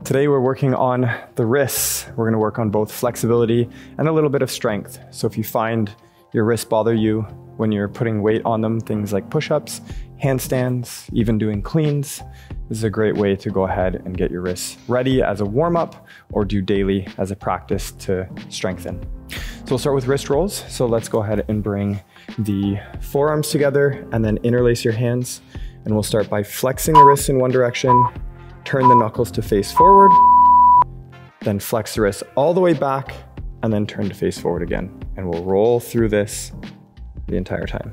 Today we're working on the wrists. We're going to work on both flexibility and a little bit of strength. So if you find your wrists bother you when you're putting weight on them, things like push-ups, handstands, even doing cleans, this is a great way to go ahead and get your wrists ready as a warm-up or do daily as a practice to strengthen. So we'll start with wrist rolls. So let's go ahead and bring the forearms together and then interlace your hands. And we'll start by flexing the wrists in one direction, turn the knuckles to face forward, then flex the wrists all the way back, and then turn to face forward again. And we'll roll through this the entire time.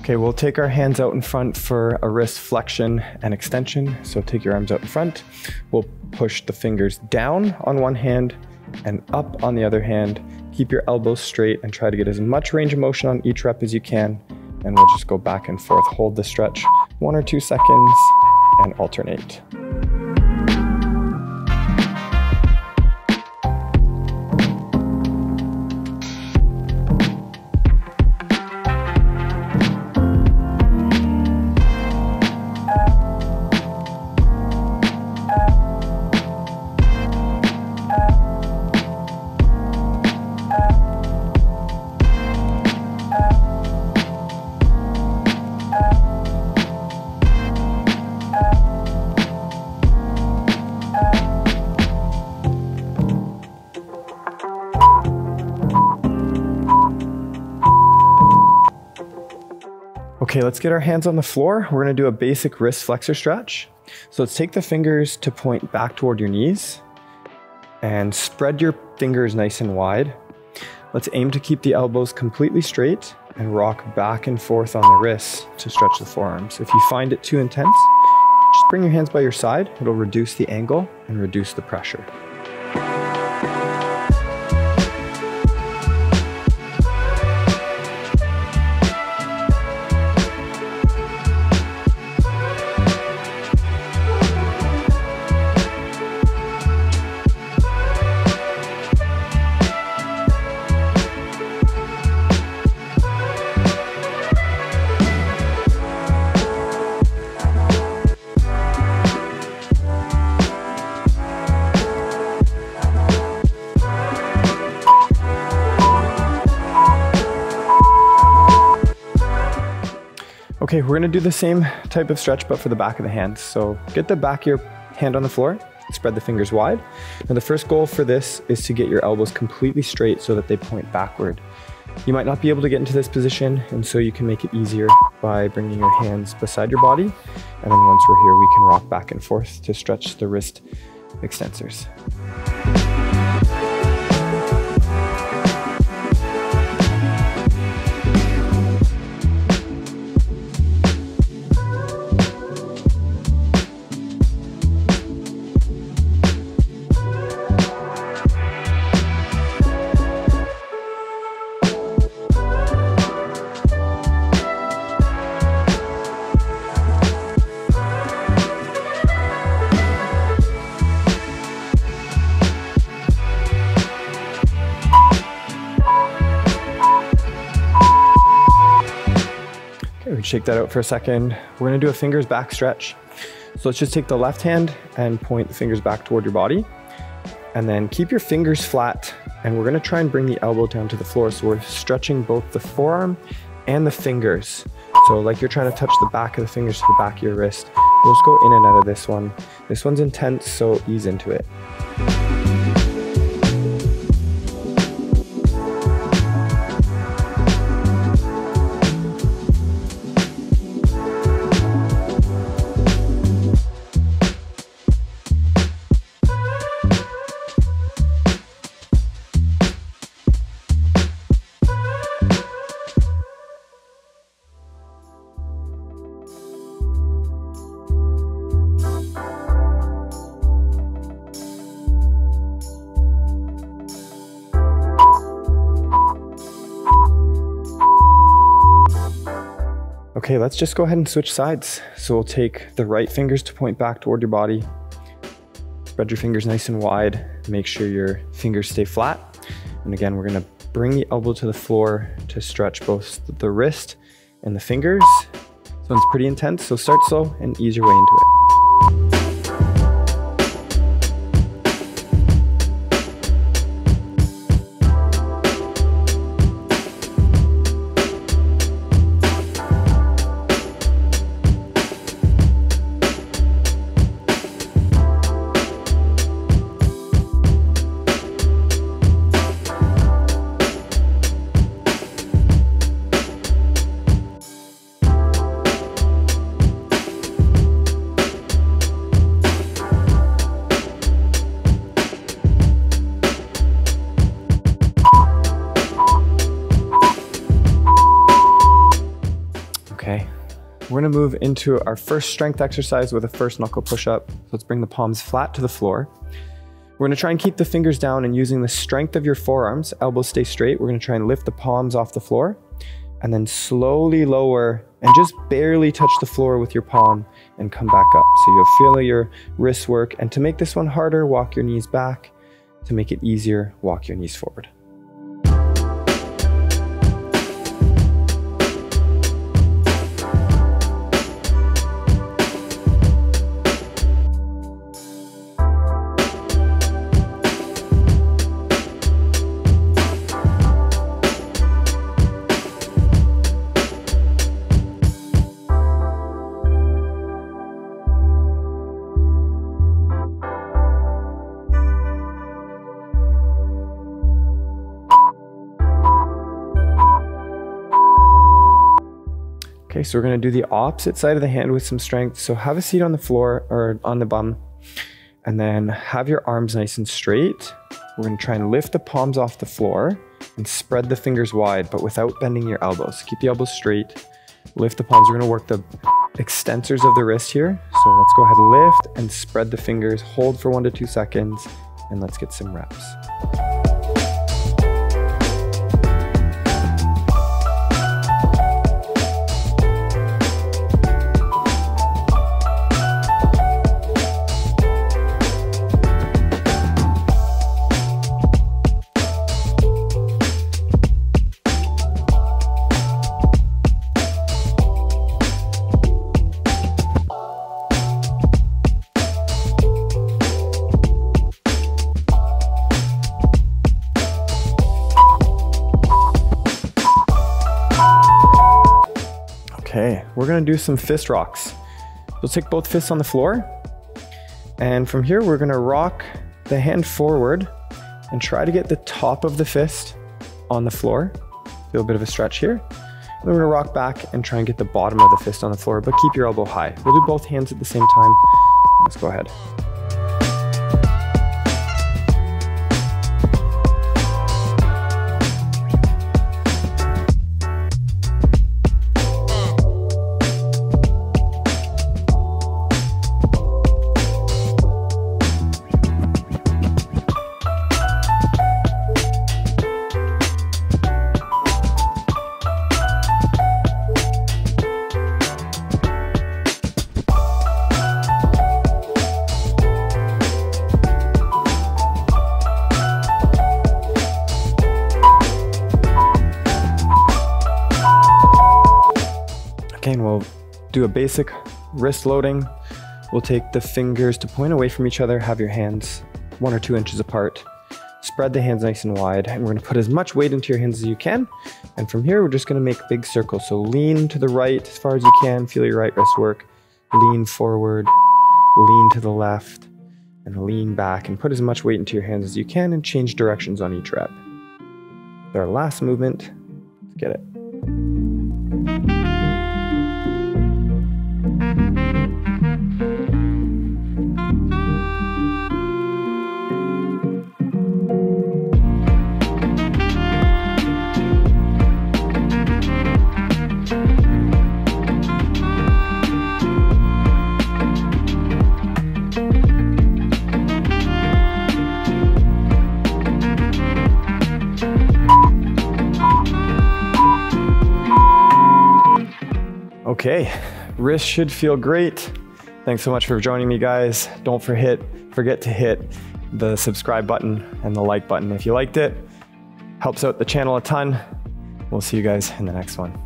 Okay, we'll take our hands out in front for a wrist flexion and extension. So take your arms out in front. We'll push the fingers down on one hand and up on the other hand. Keep your elbows straight and try to get as much range of motion on each rep as you can. And we'll just go back and forth. Hold the stretch 1 or 2 seconds and alternate. Okay, let's get our hands on the floor. We're gonna do a basic wrist flexor stretch. So let's take the fingers to point back toward your knees and spread your fingers nice and wide. Let's aim to keep the elbows completely straight and rock back and forth on the wrists to stretch the forearms. If you find it too intense, just bring your hands by your side. It'll reduce the angle and reduce the pressure. Okay, we're gonna do the same type of stretch, but for the back of the hands. So get the back of your hand on the floor, spread the fingers wide. Now the first goal for this is to get your elbows completely straight so that they point backward. You might not be able to get into this position, and so you can make it easier by bringing your hands beside your body. And then once we're here, we can rock back and forth to stretch the wrist extensors. Okay, we can shake that out for a second. We're gonna do a fingers back stretch. So let's just take the left hand and point the fingers back toward your body. And then keep your fingers flat. And we're gonna try and bring the elbow down to the floor. So we're stretching both the forearm and the fingers. So like you're trying to touch the back of the fingers to the back of your wrist. We'll just go in and out of this one. This one's intense, so ease into it. Okay, let's just go ahead and switch sides. So we'll take the right fingers to point back toward your body. Spread your fingers nice and wide. Make sure your fingers stay flat. And again, we're gonna bring the elbow to the floor to stretch both the wrist and the fingers. This one's pretty intense, so start slow and ease your way into it. Okay, we're gonna move into our first strength exercise with a first knuckle push-up. So let's bring the palms flat to the floor. We're gonna try and keep the fingers down, and using the strength of your forearms, elbows stay straight. We're gonna try and lift the palms off the floor and then slowly lower and just barely touch the floor with your palm and come back up. So you'll feel your wrists work. And to make this one harder, walk your knees back. To make it easier, walk your knees forward. Okay, so we're gonna do the opposite side of the hand with some strength. So have a seat on the floor or on the bum, and then have your arms nice and straight. We're gonna try and lift the palms off the floor and spread the fingers wide, but without bending your elbows. Keep the elbows straight, lift the palms. We're gonna work the extensors of the wrist here. So let's go ahead and lift and spread the fingers, hold for 1 to 2 seconds, and let's get some reps. Okay, we're gonna do some fist rocks. We'll take both fists on the floor, and from here we're gonna rock the hand forward and try to get the top of the fist on the floor. Feel a bit of a stretch here. Then we're gonna rock back and try and get the bottom of the fist on the floor, but keep your elbow high. We'll do both hands at the same time. Let's go ahead. And we'll do a basic wrist loading. We'll take the fingers to point away from each other, have your hands 1 or 2 inches apart. Spread the hands nice and wide, and we're gonna put as much weight into your hands as you can. And from here, we're just gonna make big circles. So lean to the right as far as you can, feel your right wrist work. Lean forward, lean to the left, and lean back, and put as much weight into your hands as you can, and change directions on each rep. Our last movement, let's get it. Okay, wrist should feel great. Thanks so much for joining me, guys. Don't forget to hit the subscribe button and the like button if you liked it. Helps out the channel a ton. We'll see you guys in the next one.